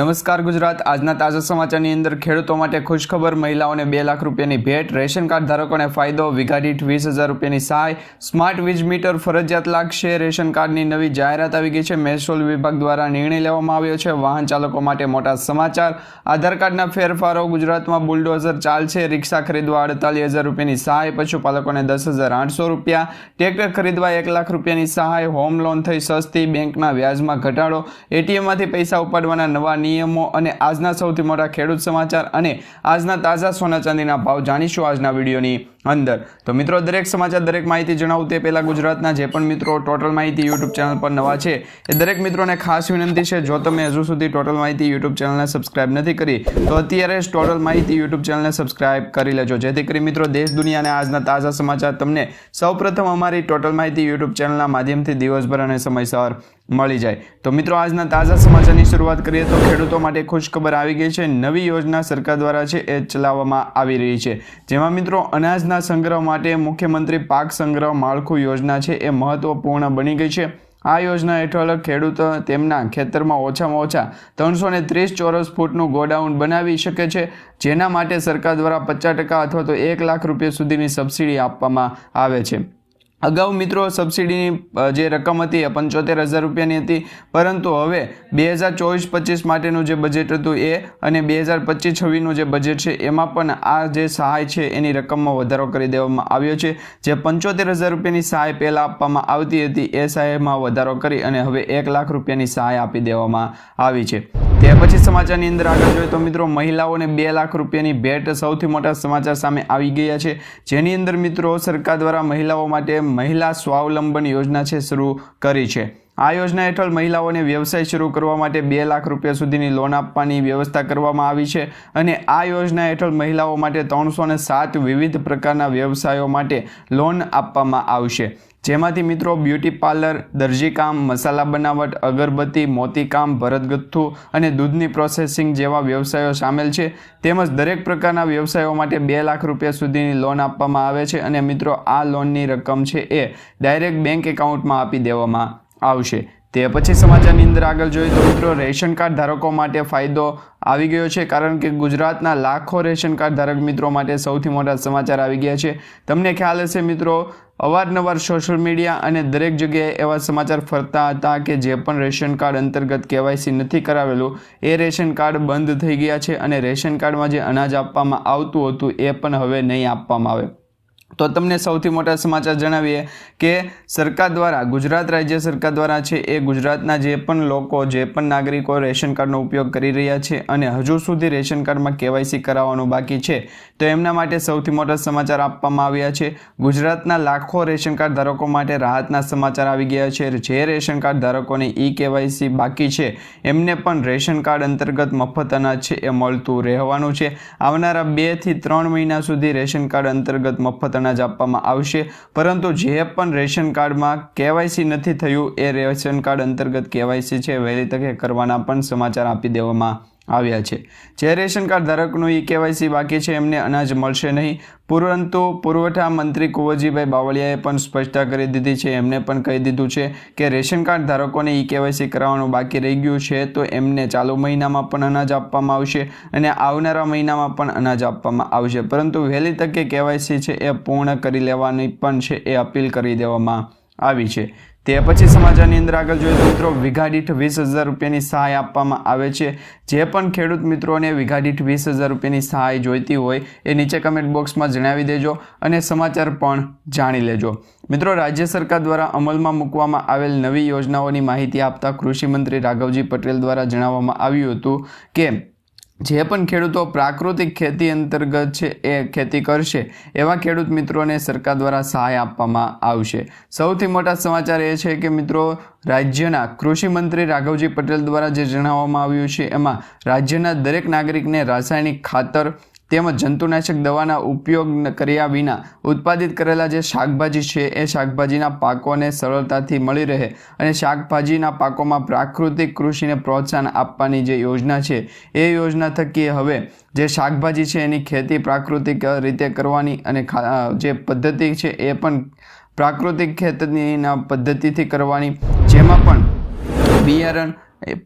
નમસ્કાર ગુજરાત આજના તાજા સમાચારની અંદર ખેડૂતો માટે ખુશખબર મહિલાઓને 2 લાખ રૂપિયાની ભેટ રેશન કાર્ડ ધારકોને ફાયદો વીઘા દીઠ 20,000 રૂપિયાની સહાય સ્માર્ટ વીજ મીટર ફરજિયાત લાગશે રેશન કાર્ડની નવી જાહેરાત આવી ગઈ છે મહેસૂલ વિભાગ દ્વારા નિર્ણય લેવામાં આવ્યો છે વાહન ચાલકો માટે મોટા સમાચાર આધાર કાર્ડના ફેરફારો ગુજરાતમાં બુલડોઝર ચાલશે રિક્ષા ખરીદવા 48,000 રૂપિયાની સહાય પશુપાલકોને 10,800 રૂપિયા ટ્રેક્ટર ખરીદવા 1 લાખ રૂપિયાની સહાય હોમ લોન થઈ સસ્તી બેંકના વ્યાજમાં ઘટાડો એટીએમમાંથી પૈસા ઉપાડવાના નવા નિયમો અને આજના સૌથી મોટા ખેડૂત સમાચાર અને આજના તાજા સોના ચાંદીના ભાવ જાણીશું આજના વિડીયોની અંદર। તો મિત્રો દરેક સમાચાર દરેક માહિતી જણાવું તે પહેલા ગુજરાતના જે પણ મિત્રો ટોટલ માહિતી યુટ્યુબ ચેનલ પર નવા છે એ દરેક મિત્રોને ખાસ વિનંતી છે જો તમે હજુ સુધી ટોટલ માહિતી યુટ્યુબ ચેનલને સબસ્ક્રાઇબ નથી કરી તો અત્યારે જ ટોટલ માહિતી યુટ્યુબ ચેનલને સબસ્ક્રાઇબ કરી લેજો જેથી કરી મિત્રો દેશ દુનિયા અને આજના તાજા સમાચાર તમને સૌપ્રથમ અમારી ટોટલ માહિતી યુટ્યુબ ચેનલના માધ્યમથી દિવસભર અને સમયસર મળી જાય। તો મિત્રો આજના તાજા સમાચારની શરૂઆત કરીએ તો ખેડૂતો માટે ખુશખબર આવી ગઈ છે નવી યોજના સરકાર દ્વારા છે એ ચલાવવામાં આવી રહી છે જેમાં મિત્રો અનાજના સંગ્રહ માટે મુખ્યમંત્રી પાક સંગ્રહ માળખું યોજના છે એ મહત્વપૂર્ણ બની ગઈ છે। આ યોજના હેઠળ ખેડૂતો તેમના ખેતરમાં ઓછામાં ઓછા 330 ચોરસ ફૂટનું ગોડાઉન બનાવી શકે છે જેના માટે સરકાર દ્વારા 50% અથવા તો 1 લાખ રૂપિયા સુધીની સબસિડી આપવામાં આવે છે। અગાઉ મિત્રો સબસિડીની જે રકમ હતી એ 75,000 રૂપિયાની હતી પરંતુ હવે 2024-25 માટેનું જે બજેટ હતું એ અને 2025-26નું જે બજેટ છે એમાં પણ આ જે સહાય છે એની રકમમાં વધારો કરી દેવામાં આવ્યો છે। જે 75,000 રૂપિયાની સહાય પહેલાં આપવામાં આવતી હતી એ સહાયમાં વધારો કરી અને હવે 1 લાખ રૂપિયાની સહાય આપી દેવામાં આવી છે। તે પછી સમાચારની અંદર આગળ જોઈએ તો મિત્રો મહિલાઓને 2 લાખ રૂપિયાની ભેટ સૌથી મોટા સમાચાર સામે આવી ગયા છે જેની અંદર મિત્રો સરકાર દ્વારા મહિલાઓ માટે મહિલા સ્વાવલંબન યોજના છે શરૂ કરી છે। આ યોજના હેઠળ મહિલાઓને વ્યવસાય શરૂ કરવા માટે 2 લાખ રૂપિયા સુધીની લોન આપવાની વ્યવસ્થા કરવામાં આવી છે અને આ યોજના હેઠળ મહિલાઓ માટે 307 વિવિધ પ્રકારના વ્યવસાયો માટે લોન આપવામાં આવશે જેમાંથી મિત્રો બ્યુટી પાર્લર દરજીકામ મસાલા બનાવટ અગરબત્તી મોતીકામ ભરતગથ્થુ અને દૂધની પ્રોસેસિંગ જેવા વ્યવસાયો સામેલ છે તેમજ દરેક પ્રકારના વ્યવસાયો માટે 2 લાખ રૂપિયા સુધીની લોન આપવામાં આવે છે અને મિત્રો આ લોનની રકમ છે એ ડાયરેક્ટ બેંક એકાઉન્ટમાં આપી દેવામાં આવશે। તે પછી સમાચારની અંદર આગળ જોઈએ તો મિત્રો રેશન કાર્ડ ધારકો માટે ફાયદો આવી ગયો છે કારણ કે ગુજરાતના લાખો રેશન કાર્ડ ધારક મિત્રો માટે સૌથી મોટા સમાચાર આવી ગયા છે। તમને ખ્યાલ હશે મિત્રો અવારનવાર સોશિયલ મીડિયા અને દરેક જગ્યાએ એવા સમાચાર ફરતા હતા કે જે પણ રેશન કાર્ડ અંતર્ગત કેવાયસી નથી કરાવેલું એ રેશન કાર્ડ બંધ થઈ ગયા છે અને રેશન કાર્ડમાં જે અનાજ આપવામાં આવતું હતું એ પણ હવે નહીં આપવામાં આવે। તો તમને સૌથી મોટા સમાચાર જણાવીએ કે સરકાર દ્વારા ગુજરાત રાજ્ય સરકાર દ્વારા છે એ ગુજરાતના જે પણ લોકો જે પણ નાગરિકો રેશન કાર્ડનો ઉપયોગ કરી રહ્યા છે અને હજુ સુધી રેશન કાર્ડમાં કેવાયસી કરાવવાનું બાકી છે તો એમના માટે સૌથી મોટા સમાચાર આપવામાં આવ્યા છે। ગુજરાતના લાખો રેશન કાર્ડ ધારકો માટે રાહતના સમાચાર આવી ગયા છે। જે રેશન કાર્ડ ધારકોને ઈ કેવાયસી બાકી છે એમને પણ રેશન કાર્ડ અંતર્ગત મફત અનાજ છે એ મળતું રહેવાનું છે। આવનારા 2 થી 3 મહિના સુધી રેશન કાર્ડ અંતર્ગત મફત અનાજ આપવામાં આવશે પરંતુ જે પણ રેશન કાર્ડમાં કેવાયસી નથી થયું એ રેશન કાર્ડ અંતર્ગત કેવાયસી છે વહેલી તકે કરવાના પણ સમાચાર આપી દેવામાં આવ્યા છે। જે રેશન કાર્ડ ધારકનું ઈ કેવાયસી બાકી છે એમને અનાજ મળશે નહીં પરંતુ પુરવઠા મંત્રી કુંવરજીભાઈ બાવળિયાએ પણ સ્પષ્ટતા કરી દીધી છે એમને પણ કહી દીધું છે કે રેશન કાર્ડ ધારકોને ઈ કેવાયસી કરાવવાનું બાકી રહી ગયું છે તો એમને ચાલુ મહિનામાં પણ અનાજ આપવામાં આવશે અને આવનારા મહિનામાં પણ અનાજ આપવામાં આવશે પરંતુ વહેલી તકે કેવાયસી છે એ પૂર્ણ કરી લેવાની પણ છે એ અપીલ કરી દેવામાં આવી છે। તે પછી સમાચારની અંદર આગળ જોઈએ તો મિત્રો વીઘા દીઠ 20,000 રૂપિયાની સહાય આપવામાં આવે છે। જે પણ ખેડૂત મિત્રોને વીઘા દીઠ 20,000 રૂપિયાની સહાય જોઈતી હોય એ નીચે કમેન્ટ બોક્સમાં જણાવી દેજો અને સમાચાર પણ જાણી લેજો। મિત્રો રાજ્ય સરકાર દ્વારા અમલમાં મૂકવામાં આવેલ નવી યોજનાઓની માહિતી આપતા કૃષિ મંત્રી રાઘવજી પટેલ દ્વારા જણાવવામાં આવ્યું હતું કે જે પણ ખેડૂતો પ્રાકૃતિક ખેતી અંતર્ગત છે એ ખેતી કરશે એવા ખેડૂત મિત્રોને સરકાર દ્વારા સહાય આપવામાં આવશે। સૌથી મોટા સમાચાર એ છે કે મિત્રો રાજ્યના કૃષિ મંત્રી રાઘવજી પટેલ દ્વારા જે જણાવવામાં આવ્યું છે એમાં રાજ્યના દરેક નાગરિકને રાસાયણિક ખાતર તેમજ જંતુનાશક દવાના ઉપયોગ કર્યા વિના ઉત્પાદિત કરેલા જે શાકભાજી છે એ શાકભાજીના પાકોને સરળતાથી મળી રહે અને શાકભાજીના પાકોમાં પ્રાકૃતિક કૃષિને પ્રોત્સાહન આપવાની જે યોજના છે એ યોજના થકી હવે જે શાકભાજી છે એની ખેતી પ્રાકૃતિક રીતે કરવાની અને જે પદ્ધતિ છે એ પણ પ્રાકૃતિક ખેતીના પદ્ધતિથી કરવાની જેમાં પણ બિયારણ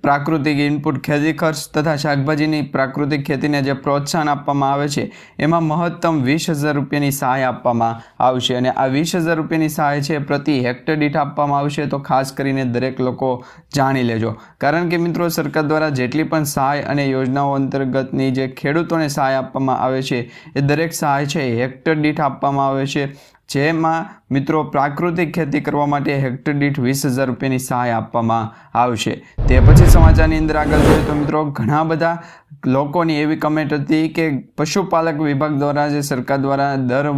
પ્રાકૃતિક ઇનપુટ ખેતી ખર્ચ તથા શાકભાજીની પ્રાકૃતિક ખેતીને જે પ્રોત્સાહન આપવામાં આવે છે એમાં મહત્તમ 20,000 રૂપિયાની સહાય આપવામાં આવશે અને આ 20,000 રૂપિયાની સહાય છે પ્રતિ હેક્ટર દીઠ આપવામાં આવશે. તો ખાસ કરીને દરેક લોકો જાણી લેજો, કારણ કે મિત્રો સરકાર દ્વારા જેટલી પણ સહાય અને યોજનાઓ અંતર્ગતની જે ખેડૂતોને સહાય આપવામાં આવે છે એ દરેક સહાય છે હેક્ટર દીઠ આપવામાં આવે છે, જેમાં મિત્રો પ્રાકૃતિક ખેતી કરવા માટે હેક્ટર દીઠ 20,000 રૂપિયાની સહાય આપવામાં આવશે. તે પછી સમાચારની અંદર આગળ જોઈએ તો મિત્રો ઘણા બધા લોકોની એવી કમેન્ટ હતી કે પશુપાલક વિભાગ દ્વારા જે સરકાર દ્વારા દર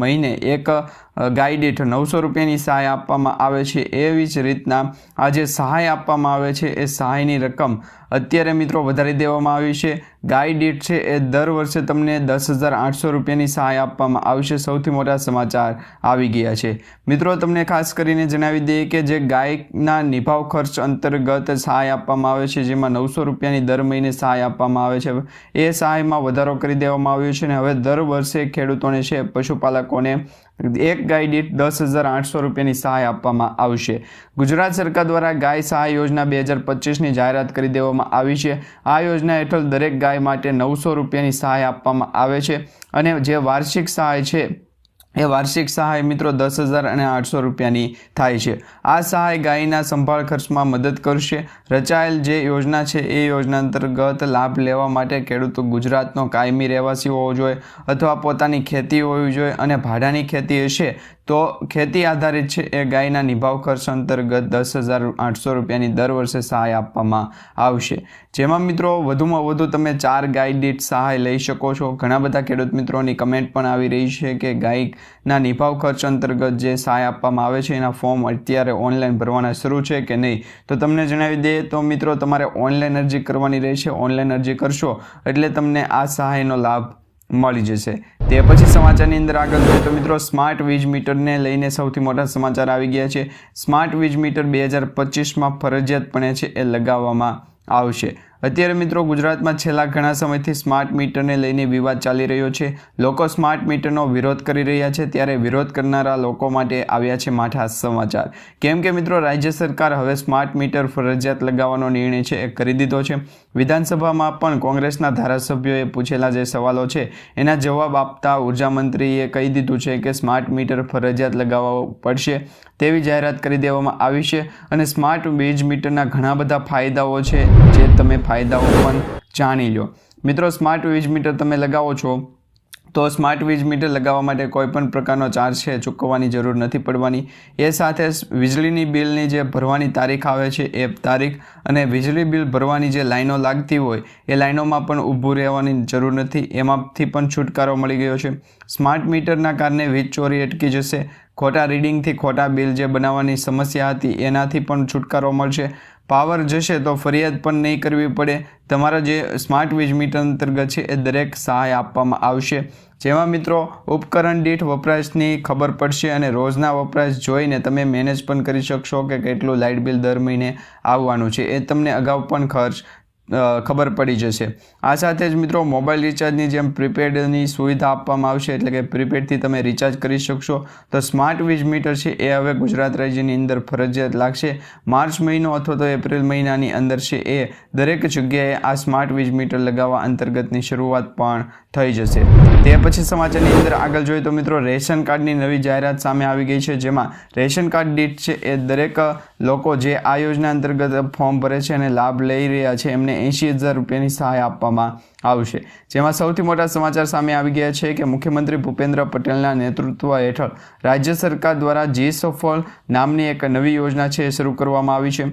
મહિને એક ગાય દીઠ 900 રૂપિયાની સહાય આપવામાં આવે છે, એવી જ રીતના આ જે સહાય આપવામાં આવે છે એ સહાયની રકમ અત્યારે મિત્રો વધારી દેવામાં આવી છે. ગાય દીઠ છે એ દર વર્ષે તમને 10,800 રૂપિયાની સહાય આપવામાં આવશે. સૌથી મોટા સમાચાર આવી ગયા છે મિત્રો. તમને ખાસ કરીને જણાવી દઈએ કે જે ગાયના નિભાવ ખર્ચ અંતર્ગત સહાય આપવામાં આવે છે, જેમાં 900 રૂપિયાની દર મહિને સહાય આપવામાં આવે છે, એ સહાયમાં વધારો કરી દેવામાં આવ્યો છે અને હવે દર વર્ષે ખેડૂતોને છે પશુપાલકોને એક ગાય દીઠ 10,800 રૂપિયાની સહાય આપવામાં આવશે. ગુજરાત સરકાર દ્વારા ગાય સહાય યોજના 2025ની જાહેરાત કરી દેવામાં આવી છે. આ યોજના હેઠળ દરેક ગાય માટે 900 રૂપિયાની સહાય આપવામાં આવે છે અને જે વાર્ષિક સહાય છે એ વાર્ષિક સહાય મિત્રો 10,800 રૂપિયાની થાય છે. આ સહાય ગાયના સંભાળ ખર્ચમાં મદદ કરશે. રચાયેલ જે યોજના છે એ યોજના અંતર્ગત લાભ લેવા માટે ખેડૂતો ગુજરાતનો કાયમી રહેવાસી હોવો જોઈએ અથવા પોતાની ખેતી હોવી જોઈએ અને ભાડાની ખેતી હશે તો ખેતી આધારિત છે એ ગાયના નિભાવ ખર્ચ અંતર્ગત 10,800 રૂપિયાની દર વર્ષે સહાય આપવામાં આવશે. જેમાં મિત્રો વધુમાં વધુ તમે 4 ગાય દીઠ સહાય લઈ શકો છો. ઘણા બધા ખેડૂત મિત્રોની કમેન્ટ પણ આવી રહી છે કે ગાયના નિભાવ ખર્ચ અંતર્ગત જે સહાય આપવામાં આવે છે એના ફોર્મ અત્યારે ઓનલાઈન ભરવાના શરૂ છે કે નહીં. તો તમને જણાવી દઈએ તો મિત્રો તમારે ઓનલાઈન અરજી કરવાની રહેશે. ઓનલાઈન અરજી કરશો એટલે તમને આ સહાયનો લાભ મળી જશે. તે પછી સમાચારની અંદર આગળ જોઈએ તો મિત્રો સ્માર્ટ વીજ મીટરને લઈને સૌથી મોટા સમાચાર આવી ગયા છે. સ્માર્ટ વીજ મીટર 2025માં ફરજિયાતપણે છે એ લગાવવામાં આવશે. અત્યારે મિત્રો ગુજરાતમાં છેલ્લા ઘણા સમયથી સ્માર્ટ મીટરને લઈને વિવાદ ચાલી રહ્યો છે. લોકો સ્માર્ટ મીટરનો વિરોધ કરી રહ્યા છે, ત્યારે વિરોધ કરનારા લોકો માટે આવ્યા છે માઠા સમાચાર. કેમ કે મિત્રો રાજ્ય સરકાર હવે સ્માર્ટ મીટર ફરજિયાત લગાવવાનો નિર્ણય છે એ કરી દીધો છે. વિધાનસભામાં પણ કોંગ્રેસના ધારાસભ્યોએ પૂછેલા જે સવાલો છે એના જવાબ આપતા ઉર્જા મંત્રીએ કહી દીધું છે કે સ્માર્ટ મીટર ફરજિયાત લગાવવું પડશે તેવી જાહેરાત કરી દેવામાં આવી છે અને સ્માર્ટ વીજ મીટરના ઘણા બધા ફાયદાઓ છે, જે તમે ફાયદાઓ પણ જાણી લો. મિત્રો સ્માર્ટ વીજ મીટર તમે લગાવો છો તો સ્માર્ટ વીજ મીટર લગાવવા માટે કોઈ પણ પ્રકારનો ચાર્જ છે ચૂકવવાની જરૂર નથી પડવાની. એ સાથે વીજળીની બિલની જે ભરવાની તારીખ આવે છે એ તારીખ અને વીજળી બિલ ભરવાની જે લાઈનો લાગતી હોય એ લાઈનોમાં પણ ઊભું રહેવાની જરૂર નથી. એમાંથી પણ છુટકારો મળી ગયો છે. સ્માર્ટ મીટરના કારણે વીજ ચોરી અટકી જશે. ખોટા રીડિંગથી ખોટા બિલ જે બનાવવાની સમસ્યા હતી એનાથી પણ છુટકારો મળશે. પાવર જશે તો ફરિયાદ પણ નહીં કરવી પડે. તમારા જે સ્માર્ટ વીજ મીટર અંતર્ગત છે એ દરેક સહાય આપવામાં આવશે, જેમાં મિત્રો ઉપકરણ દીઠ વપરાશની ખબર પડશે અને રોજના વપરાશ જોઈને તમે મેનેજ પણ કરી શકશો કે કેટલું લાઇટ બિલ દર મહિને આવવાનું છે એ તમને અગાઉ પણ ખબર પડી જશે. આ સાથે જ મિત્રો મોબાઈલ રિચાર્જની જેમ પ્રીપેડની સુવિધા આપવામાં આવશે, એટલે કે પ્રીપેડથી તમે રિચાર્જ કરી શકશો. તો સ્માર્ટ વીજ મીટર છે એ હવે ગુજરાત રાજ્યની અંદર ફરજિયાત લાગશે. માર્ચ મહિનો અથવા તો એપ્રિલ મહિનાની અંદર છે એ દરેક જગ્યાએ આ સ્માર્ટ વીજ મીટર લગાવવા અંતર્ગતની શરૂઆત પણ થઈ જશે. તે પછી સમાચારની અંદર આગળ જોઈએ તો મિત્રો રેશન કાર્ડની નવી જાહેરાત સામે આવી ગઈ છે, જેમાં રેશન કાર્ડ દીઠ છે એ દરેક લોકો જે આ યોજના અંતર્ગત ફોર્મ ભરે છે અને લાભ લઈ રહ્યા છે એમને 80,000 રૂપિયાની સહાય આપવામાં આવશે. જેમાં સૌથી મોટા સમાચાર સામે આવી ગયા છે કે મુખ્યમંત્રી ભૂપેન્દ્ર પટેલના નેતૃત્વ હેઠળ રાજ્ય સરકાર દ્વારા જી સફળ નામની એક નવી યોજના છે એ શરૂ કરવામાં આવી છે.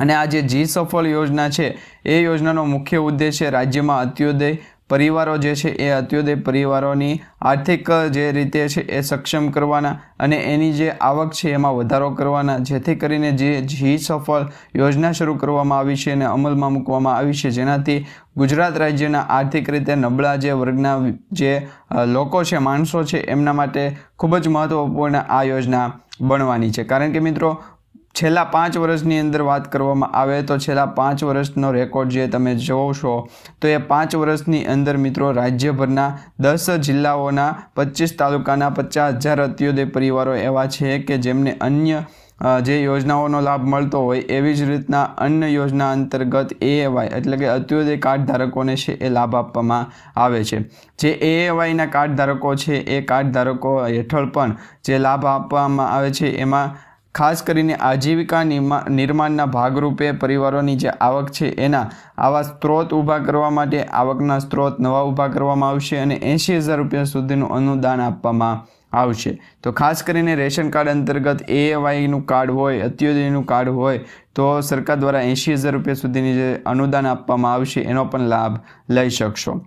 અને આ જે જી સફળ યોજના છે એ યોજનાનો મુખ્ય ઉદ્દેશ્ય રાજ્યમાં અંત્યોદય પરિવારો જે છે એ અંત્યોદય પરિવારોની આર્થિક જે રીતે છે એ સક્ષમ કરવાના અને એની જે આવક છે એમાં વધારો કરવાના, જેથી કરીને જે જી સફળ યોજના શરૂ કરવામાં આવી છે અને અમલમાં મૂકવામાં આવી છે, જેનાથી ગુજરાત રાજ્યના આર્થિક રીતે નબળા જે વર્ગના જે લોકો છે, માણસો છે, એમના માટે ખૂબ જ મહત્વપૂર્ણ આ યોજના બનવાની છે. કારણ કે મિત્રો છેલ્લા 5 વર્ષની અંદર વાત કરવામાં આવે તો છેલ્લા 5 વર્ષનો રેકોર્ડ જે તમે જોવો છો તો એ 5 વર્ષની અંદર મિત્રો રાજ્યભરના 10 જિલ્લાઓના 25 તાલુકાના 50,000 અંત્યોદય પરિવારો એવા છે કે જેમને અન્ય જે યોજનાઓનો લાભ મળતો હોય એવી જ રીતના અન્ય યોજના અંતર્ગત AAY એટલે કે અંત્યોદય કાર્ડ ધારકોને છે એ લાભ આપવામાં આવે છે. જે AAYના કાર્ડ ધારકો છે એ કાર્ડ ધારકો હેઠળ પણ જે લાભ આપવામાં આવે છે એમાં ખાસ કરીને આજીવિકા નિર્માણના ભાગરૂપે પરિવારોની જે આવક છે એના આવા સ્ત્રોત ઊભા કરવા માટે આવકના સ્ત્રોત નવા ઊભા કરવામાં આવશે અને 80,000 રૂપિયા સુધીનું અનુદાન આપવામાં આવશે. તો ખાસ કરીને રેશન કાર્ડ અંતર્ગત AAYનું કાર્ડ હોય, અંત્યોદયનું કાર્ડ હોય તો સરકાર દ્વારા 80,000 રૂપિયા સુધીની જે અનુદાન આપવામાં આવશે એનો પણ લાભ લઈ શકશો.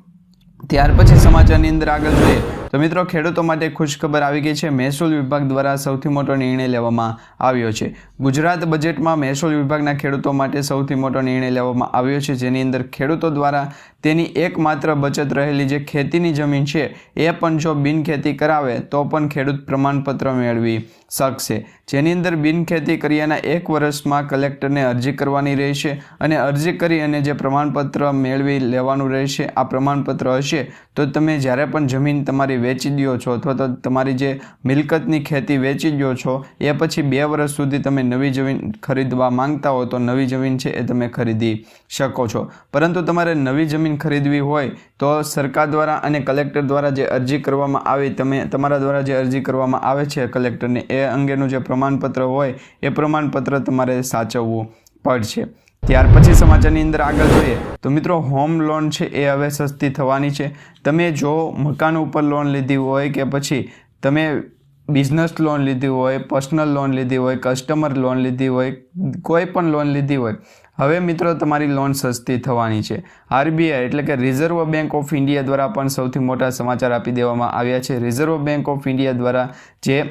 ત્યાર પછી સમાચારની અંદર આગળ જોઈએ તો મિત્રો ખેડૂતો માટે ખુશખબર આવી ગઈ છે. મહેસૂલ વિભાગ દ્વારા સૌથી મોટો નિર્ણય લેવામાં આવ્યો છે. ગુજરાત બજેટમાં મહેસૂલ વિભાગના ખેડૂતો માટે સૌથી મોટો નિર્ણય લેવામાં આવ્યો છે, જેની અંદર ખેડૂતો દ્વારા તેની એકમાત્ર બચત રહેલી જે ખેતીની જમીન છે એ પણ જો બિનખેતી કરાવે તો પણ ખેડૂત પ્રમાણપત્ર મેળવી શકશે. જેની અંદર બિનખેતી કર્યાના 1 વર્ષમાં કલેક્ટરને અરજી કરવાની રહેશે અને અરજી કરી અને જે પ્રમાણપત્ર મેળવી લેવાનું રહેશે. આ પ્રમાણપત્ર હશે તો તમે જ્યારે પણ જમીન તમારી વેચી દો છો અથવા તો તમારી જે મિલકતની ખેતી વેચી દો છો એ પછી 2 વર્ષ સુધી તમે નવી જમીન ખરીદવા માંગતા હો તો નવી જમીન છે એ તમે ખરીદી શકો છો. પરંતુ તમારે નવી જમીન ખરીદવી હોય તો સરકાર દ્વારા અને કલેક્ટર દ્વારા જે અરજી કરવામાં આવી તમારા દ્વારા જે અરજી કરવામાં આવે છે કલેક્ટરને એ અંગેનું જે પ્રમાણપત્ર હોય એ પ્રમાણપત્ર તમારે સાચવવું પડશે. ત્યાર પછી સમાચારની અંદર આગળ જોઈએ તો મિત્રો હોમ લોન છે એ હવે સસ્તી થવાની છે. તમે જો મકાન ઉપર લોન લીધી હોય કે પછી તમે બિઝનેસ લોન લીધી હોય, પર્સનલ લોન લીધી હોય, કસ્ટમર લોન લીધી હોય, કોઈ પણ લોન લીધી હોય, હવે મિત્રો તમારી લોન સસ્તી થવાની છે. RBI એટલે કે રિઝર્વ બેંક ઓફ ઇન્ડિયા દ્વારા પણ સૌથી મોટા સમાચાર આપી દેવામાં આવ્યા છે. રિઝર્વ બેંક ઓફ ઇન્ડિયા દ્વારા જે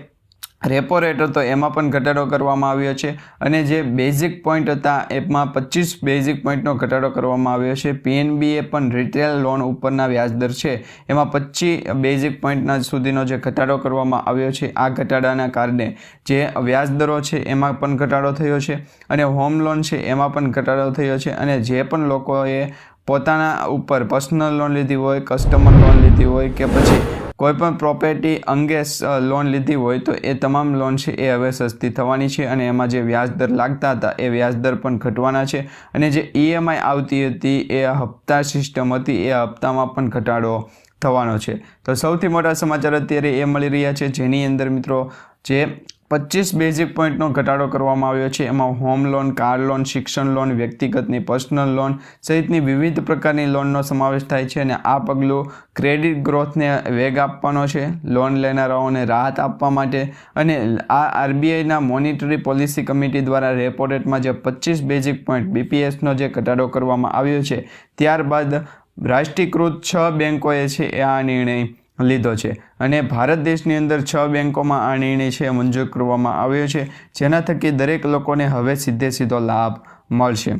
રેપો રેટ હતો એમાં પણ ઘટાડો કરવામાં આવ્યો છે અને જે બેઝિક પોઈન્ટ હતા એમાં 25 બેઝિક પોઈન્ટનો ઘટાડો કરવામાં આવ્યો છે. PNBએ પણ રિટેલ લોન ઉપરના વ્યાજદર છે એમાં 25 બેઝિક પોઈન્ટના સુધીનો જે ઘટાડો કરવામાં આવ્યો છે. આ ઘટાડાના કારણે જે વ્યાજદરો છે એમાં પણ ઘટાડો થયો છે અને હોમ લોન છે એમાં પણ ઘટાડો થયો છે. અને જે પણ લોકોએ પોતાના ઉપર પર્સનલ લોન લીધી હોય, કસ્ટમર લોન લીધી હોય કે પછી કોઈપણ પ્રોપર્ટી અંગે લોન લીધી હોય તો એ તમામ લોન છે એ હવે સસ્તી થવાની છે અને એમાં જે વ્યાજદર લાગતા હતા એ વ્યાજદર પણ ઘટવાના છે અને જે EMI આવતી હતી એ હપ્તા સિસ્ટમ હતી એ હપ્તામાં પણ ઘટાડો થવાનો છે. તો સૌથી મોટા સમાચાર અત્યારે એ મળી રહ્યા છે જેની અંદર મિત્રો જે 25 બેઝિક પોઈન્ટનો ઘટાડો કરવામાં આવ્યો છે. એમાં હોમ લોન, કાર લોન, શિક્ષણ લોન, વ્યક્તિગતની પર્સનલ લોન સહિતની વિવિધ પ્રકારની લોનનો સમાવેશ થાય છે અને આ પગલું ક્રેડિટ ગ્રોથને વેગ આપવાનો છે, લોન લેનારાઓને રાહત આપવા માટે અને આ RBIના મોનિટરી પોલિસી કમિટી દ્વારા રેપો રેટમાં જે 25 બેઝિક પોઈન્ટ BPSનો જે ઘટાડો કરવામાં આવ્યો છે ત્યારબાદ રાષ્ટ્રીયકૃત 6 બેન્કોએ છે એ આ નિર્ણય લીધો છે અને ભારત દેશની અંદર 6 બેન્કોમાં આ નિર્ણય છે મંજૂર કરવામાં આવ્યો છે જેના થકી દરેક લોકોને હવે સીધો લાભ મળશે.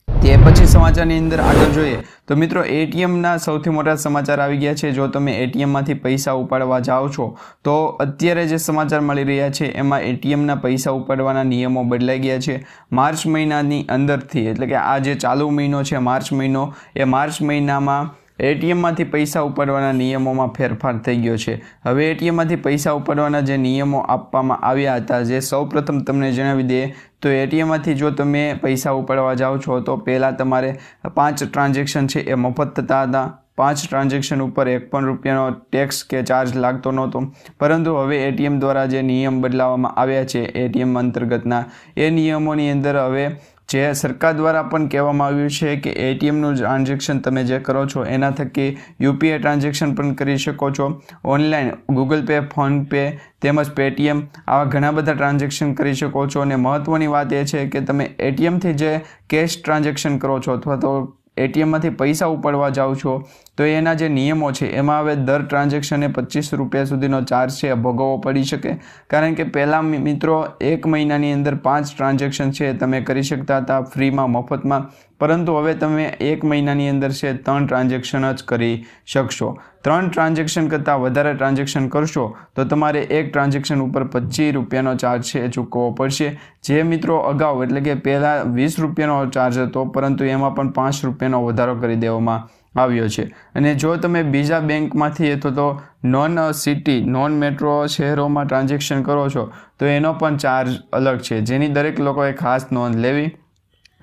તે પછી સમાચારની અંદર આગળ જોઈએ તો મિત્રો ATMના સૌથી મોટા સમાચાર આવી ગયા છે. જો તમે ATMમાંથી પૈસા ઉપાડવા જાઓ છો તો અત્યારે જે સમાચાર મળી રહ્યા છે એમાં ATMના પૈસા ઉપાડવાના નિયમો બદલાઈ ગયા છે. માર્ચ મહિનાની અંદરથી એટલે કે આ જે ચાલુ મહિનો છે માર્ચ મહિનો એ માર્ચ મહિનામાં ATMમાંથી પૈસા ઉપાડવાના નિયમોમાં ફેરફાર થઈ ગયો છે. હવે ATMમાંથી પૈસા ઉપાડવાના જે નિયમો આપવામાં આવ્યા હતા જે સૌપ્રથમ તમને જણાવી દઈએ તો ATMમાંથી જો તમે પૈસા ઉપાડવા જાઓ છો તો પહેલાં તમારે 5 ટ્રાન્ઝેક્શન છે એ મફત થતા હતા. 5 ટ્રાન્ઝેક્શન ઉપર 1 પણ રૂપિયાનો ટેક્સ કે ચાર્જ લાગતો નહોતો. પરંતુ હવે ATM દ્વારા જે નિયમ બદલાવવામાં આવ્યા છે ATM અંતર્ગતના એ નિયમોની અંદર હવે જે સરકાર દ્વારા પણ કહેવામાં આવ્યું છે કે ATMનું ટ્રાન્ઝેક્શન તમે જે કરો છો એના થકી UPI ટ્રાન્ઝેક્શન પણ કરી શકો છો. ઓનલાઈન ગૂગલ પે, ફોનપે તેમજ પેટીએમ આવા ઘણા બધા ટ્રાન્ઝેક્શન કરી શકો છો અને મહત્ત્વની વાત એ છે કે તમે ATMથી જે કેશ ટ્રાન્ઝેક્શન કરો છો અથવા તો ATMમાંથી પૈસા ઉપાડવા જાઓ છો તો એના જે નિયમો છે એમાં હવે દર ટ્રાન્ઝેક્શને 25 રૂપિયા સુધીનો ચાર્જ છે ભોગવવો પડી શકે. કારણ કે પહેલાં મિત્રો 1 મહિનાની અંદર 5 ટ્રાન્ઝેક્શન છે તમે કરી શકતા હતા ફ્રીમાં, મફતમાં. પરંતુ હવે તમે 1 મહિનાની અંદર છે 3 ટ્રાન્ઝેક્શન જ કરી શકશો. 3 ટ્રાન્ઝેક્શન કરતાં વધારે ટ્રાન્ઝેક્શન કરશો તો તમારે એક ટ્રાન્ઝેક્શન ઉપર 25 રૂપિયાનો ચાર્જ છે એ ચૂકવવો પડશે. જે મિત્રો અગાઉ એટલે કે પહેલાં 20 રૂપિયાનો ચાર્જ હતો પરંતુ એમાં પણ 5 રૂપિયાનો વધારો કરી દેવામાં આવ્યો છે। અને જો તમે બીજા બેંકમાંથી તો નોન સિટી નોન મેટ્રો શહેરોમાં ટ્રાન્ઝેક્શન કરો છો તો એનો પણ ચાર્જ અલગ છે, જેની દરેક લોકોએ ખાસ નોંધ લેવી,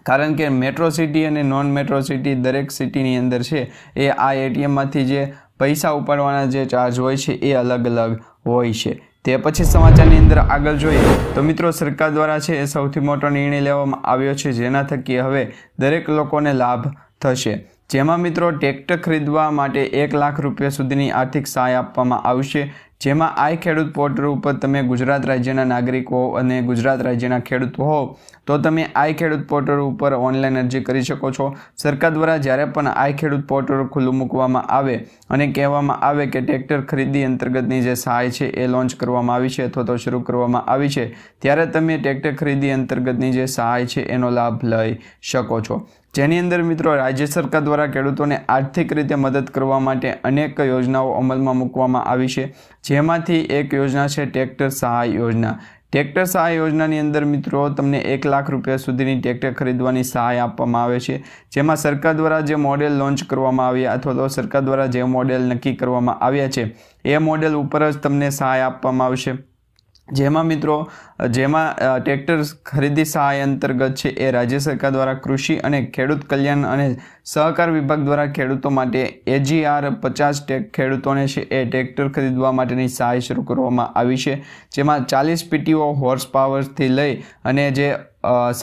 કારણ કે મેટ્રો સિટી અને નોન મેટ્રો સિટી દરેક સિટીની અંદર છે એ આ એટીએમમાંથી જે પૈસા ઉપાડવાના જે ચાર્જ હોય છે એ અલગ અલગ હોય છે। તે પછી સમાચારની અંદર આગળ જોઈએ તો મિત્રો સરકાર દ્વારા છે એ સૌથી મોટો નિર્ણય લેવામાં આવ્યો છે, જેના થકી હવે દરેક લોકોને લાભ થશે, જેમાં મિત્રો ટ્રેક્ટર ખરીદવા માટે 1 લાખ રૂપિયા સુધીની આર્થિક સહાય આપવામાં આવશે। જેમાં આઈ ખેડૂત પોર્ટલ ઉપર તમે ગુજરાત રાજ્યના નાગરિક હો અને ગુજરાત રાજ્યના ખેડૂત હો તો તમે આઈ ખેડૂત પોર્ટલ ઉપર ઓનલાઈન અરજી કરી શકો છો। સરકાર દ્વારા જ્યારે પણ આઈ ખેડૂત પોર્ટલ ખુલ્લું મૂકવામાં આવે અને કહેવામાં આવે કે ટ્રેક્ટર ખરીદી અંતર્ગતની જે સહાય છે એ લોન્ચ કરવામાં આવી છે અથવા તો શરૂ કરવામાં આવી છે, ત્યારે તમે ટ્રેક્ટર ખરીદી અંતર્ગતની જે સહાય છે એનો લાભ લઈ શકો છો, જેની અંદર મિત્રો રાજ્ય સરકાર દ્વારા ખેડૂતોને આર્થિક રીતે મદદ કરવા માટે અનેક યોજનાઓ અમલમાં મૂકવામાં આવી છે, જેમાંથી એક યોજના છે ટ્રેક્ટર સહાય યોજના। ટ્રેક્ટર સહાય યોજનાની અંદર મિત્રો તમને 1 લાખ રૂપિયા સુધીની ટ્રેક્ટર ખરીદવાની સહાય આપવામાં આવે છે, જેમાં સરકાર દ્વારા જે મોડેલ લોન્ચ કરવામાં આવ્યા અથવા તો સરકાર દ્વારા જે મોડેલ નક્કી કરવામાં આવ્યા છે એ મોડેલ ઉપર જ તમને સહાય આપવામાં આવશે। જેમાં મિત્રો ટ્રેક્ટર ખરીદી સહાય અંતર્ગત છે એ રાજ્ય સરકાર દ્વારા કૃષિ અને ખેડૂત કલ્યાણ અને સહકાર વિભાગ દ્વારા ખેડૂતો માટે AGR 50 ખેડૂતોને છે એ ટ્રેક્ટર ખરીદવા માટેની સહાય શરૂ કરવામાં આવી છે, જેમાં 40 PTO હોર્સ પાવરથી લઈ અને જે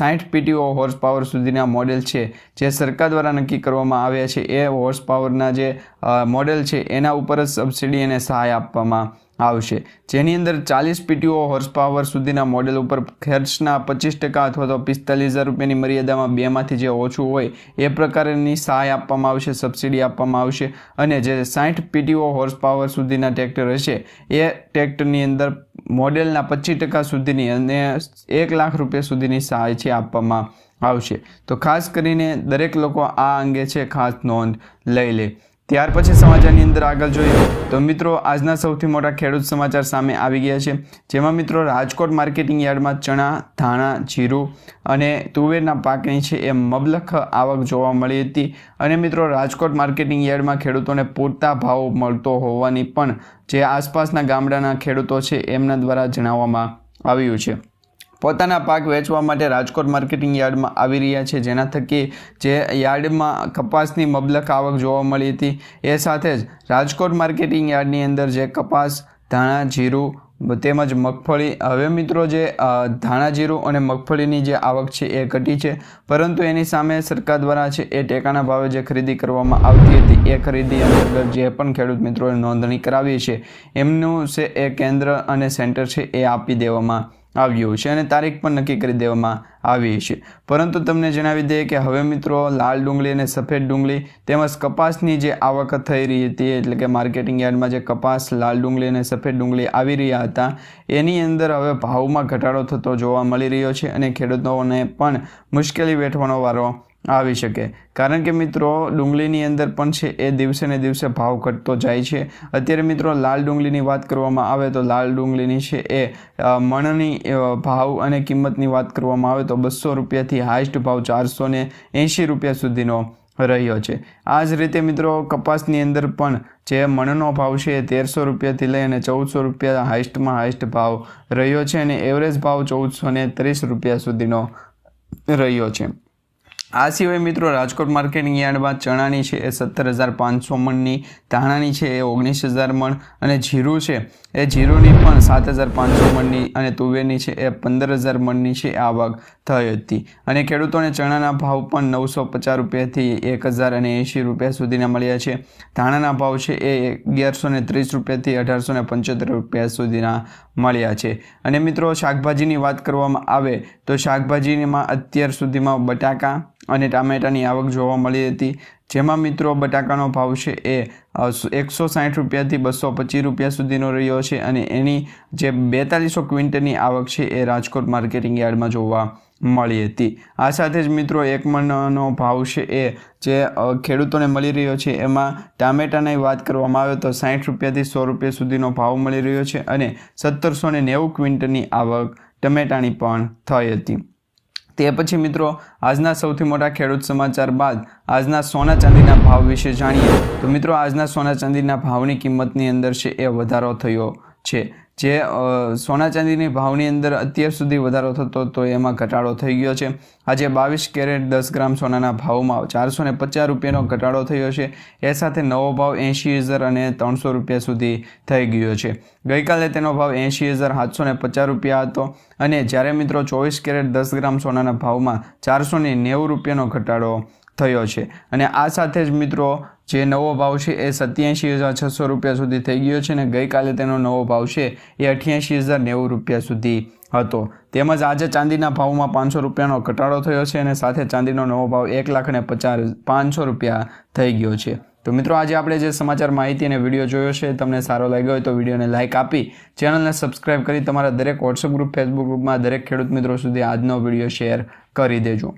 60 PTO હોર્સ પાવર સુધીના મોડેલ છે જે સરકાર દ્વારા નક્કી કરવામાં આવ્યા છે એ હોર્સ પાવરના જે મોડેલ છે એના ઉપર જ સબસિડી અને સહાય આપવામાં આવશે, જેની અંદર 40 PTO હોર્સ પાવર સુધીના મોડેલ ઉપર ખર્ચના 25% અથવા તો 45,000 રૂપિયાની મર્યાદામાં બેમાંથી જે ઓછું હોય એ પ્રકારની સહાય આપવામાં આવશે, સબસિડી આપવામાં આવશે। અને જે 60 PTO હોર્સ પાવર સુધીના ટ્રેક્ટર હશે એ ટ્રેક્ટરની અંદર મોડેલના 25% સુધીની અને 1 લાખ રૂપિયા સુધીની સહાય છે આપવામાં આવશે। તો ખાસ કરીને દરેક લોકો આ અંગે છે ખાસ નોંધ લઈ લે। ત્યાર પછી સમાચારની અંદર આગળ જોઈએ તો મિત્રો આજના સૌથી મોટા ખેડૂત સમાચાર સામે આવી ગયા છે, જેમાં મિત્રો રાજકોટ માર્કેટિંગ યાર્ડમાં ચણા, ધાણા, જીરું અને તુવેરના પાકની છે એ મબલખ આવક જોવા મળી હતી। અને મિત્રો રાજકોટ માર્કેટિંગ યાર્ડમાં ખેડૂતોને પૂરતા ભાવ મળતો હોવાની પણ જે આસપાસના ગામડાના ખેડૂતો છે એમના દ્વારા જણાવવામાં આવ્યું છે। પોતાના પાક વેચવા માટે રાજકોટ માર્કેટિંગ યાર્ડમાં આવી રહ્યા છે, જેના થકી જે યાર્ડમાં કપાસની મબલખ આવક જોવા મળી હતી, એ સાથે જ રાજકોટ માર્કેટિંગ યાર્ડની અંદર જે કપાસ, ધાણા, જીરું તેમજ મગફળી, હવે મિત્રો જે ધાણા, જીરું અને મગફળીની જે આવક છે એ ઘટી છે, પરંતુ એની સામે સરકાર દ્વારા છે એ ટેકાના ભાવે જે ખરીદી કરવામાં આવતી હતી એ ખરીદી અંતર્ગત જે પણ ખેડૂત મિત્રોએ નોંધણી કરાવી છે એમનું છે એ કેન્દ્ર અને સેન્ટર છે એ આપી દેવામાં આવ્યું છે અને તારીખ પણ નક્કી કરી દેવામાં આવી છે। પરંતુ તમને જણાવી દઈએ કે હવે મિત્રો લાલ ડુંગળી અને સફેદ ડુંગળી તેમજ કપાસની જે આવક થઈ રહી હતી, એટલે કે માર્કેટિંગ યાર્ડમાં જે કપાસ, લાલ ડુંગળી અને સફેદ ડુંગળી આવી રહ્યા હતા એની અંદર હવે ભાવમાં ઘટાડો થતો જોવા મળી રહ્યો છે અને ખેડૂતોને પણ મુશ્કેલી વેઠવાનો વારો આવી શકે, કારણ કે મિત્રો ડુંગળીની અંદર પણ છે એ દિવસે ને દિવસે ભાવ ઘટતો જાય છે। અત્યારે મિત્રો લાલ ડુંગળીની વાત કરવામાં આવે તો લાલ ડુંગળીની છે એ મણની ભાવ અને કિંમતની વાત કરવામાં આવે તો 200 રૂપિયાથી હાઈસ્ટ ભાવ 480 રૂપિયા સુધીનો રહ્યો છે। આ જ રીતે મિત્રો કપાસની અંદર પણ જે મણનો ભાવ છે એ 1300 રૂપિયાથી લઈ અને 1400 રૂપિયા હાઈસ્ટ ભાવ રહ્યો છે અને એવરેજ ભાવ 1430 રૂપિયા સુધીનો રહ્યો છે। આ સિવાય મિત્રો રાજકોટ માર્કેટિંગ યાર્ડમાં ચણાની છે એ 17,500 મણની, ધાણાની છે એ 19,000 મણ અને જીરું છે એ જીરુંની પણ 7,500 મણની અને તુવેરની છે એ 15,000 મણની છે આવક થઈ હતી। અને ખેડૂતોને ચણાના ભાવ પણ 950 રૂપિયાથી 1,080 રૂપિયા સુધીના મળ્યા છે। ધાણાના ભાવ છે એ 1,130 રૂપિયાથી 1,875 રૂપિયા સુધીના મળ્યા છે। અને મિત્રો શાકભાજીની વાત કરવામાં આવે તો શાકભાજીમાં અત્યાર સુધીમાં બટાકા અને ટામેટાની આવક જોવા મળી હતી, જેમાં મિત્રો બટાકાનો ભાવ છે એ 160 રૂપિયાથી 225 રૂપિયા સુધીનો રહ્યો છે અને એની જે 4200 ક્વિન્ટલની આવક છે એ રાજકોટ માર્કેટિંગ યાર્ડમાં જોવા મળી હતી। આ સાથે જ મિત્રો એક મણનો ભાવ છે એ જે ખેડૂતોને મળી રહ્યો છે એમાં ટામેટાની વાત કરવામાં આવે તો 60 રૂપિયાથી 100 રૂપિયા સુધીનો ભાવ મળી રહ્યો છે અને 1790 ક્વિન્ટલની આવક ટમેટાની પણ થઈ હતી। તે પછી મિત્રો આજના સૌથી મોટા ખેડૂત સમાચાર બાદ આજના સોના ચાંદીના ભાવ વિશે જાણીએ તો મિત્રો આજના સોના ચાંદીના ભાવની કિંમતની અંદર છે એ વધારો થયો છે. જે સોના ચાંદીની ભાવની અંદર અત્યાર સુધી વધારો થતો તો એમાં ઘટાડો થઈ ગયો છે. આજે 22 કેરેટ 10 ગ્રામ સોનાના ભાવમાં 450 રૂપિયાનો ઘટાડો થયો છે. એ સાથે નવો ભાવ 80,000 અને 300 રૂપિયા સુધી થઈ ગયો છે. ગઈકાલે તેનો ભાવ 80,750 રૂપિયા હતો અને જ્યારે મિત્રો 24 કેરેટ 10 ગ્રામ સોનાના ભાવમાં 490 રૂપિયાનો ઘટાડો થયો છે. અને આ સાથે જ મિત્રો જે નવો ભાવ છે એ 87,600 રૂપિયા સુધી થઈ ગયો છે અને ગઈકાલે તેનો નવો ભાવ છે એ 88,090 રૂપિયા સુધી હતો. તેમજ આજે ચાંદીના ભાવમાં 500 રૂપિયાનો ઘટાડો થયો છે અને સાથે ચાંદીનો નવો ભાવ 1,50,500 રૂપિયા થઈ ગયો છે. તો મિત્રો આજે આપણે જે સમાચાર માહિતી અને વિડીયો જોયો છે તમને સારો લાગ્યો હોય તો વિડીયોને લાઇક આપી ચેનલને સબસ્ક્રાઇબ કરી તમારા દરેક વોટ્સઅપ ગ્રુપ ફેસબુક ગ્રુપમાં દરેક ખેડૂત મિત્રો સુધી આજનો વિડીયો શેર કરી દેજો.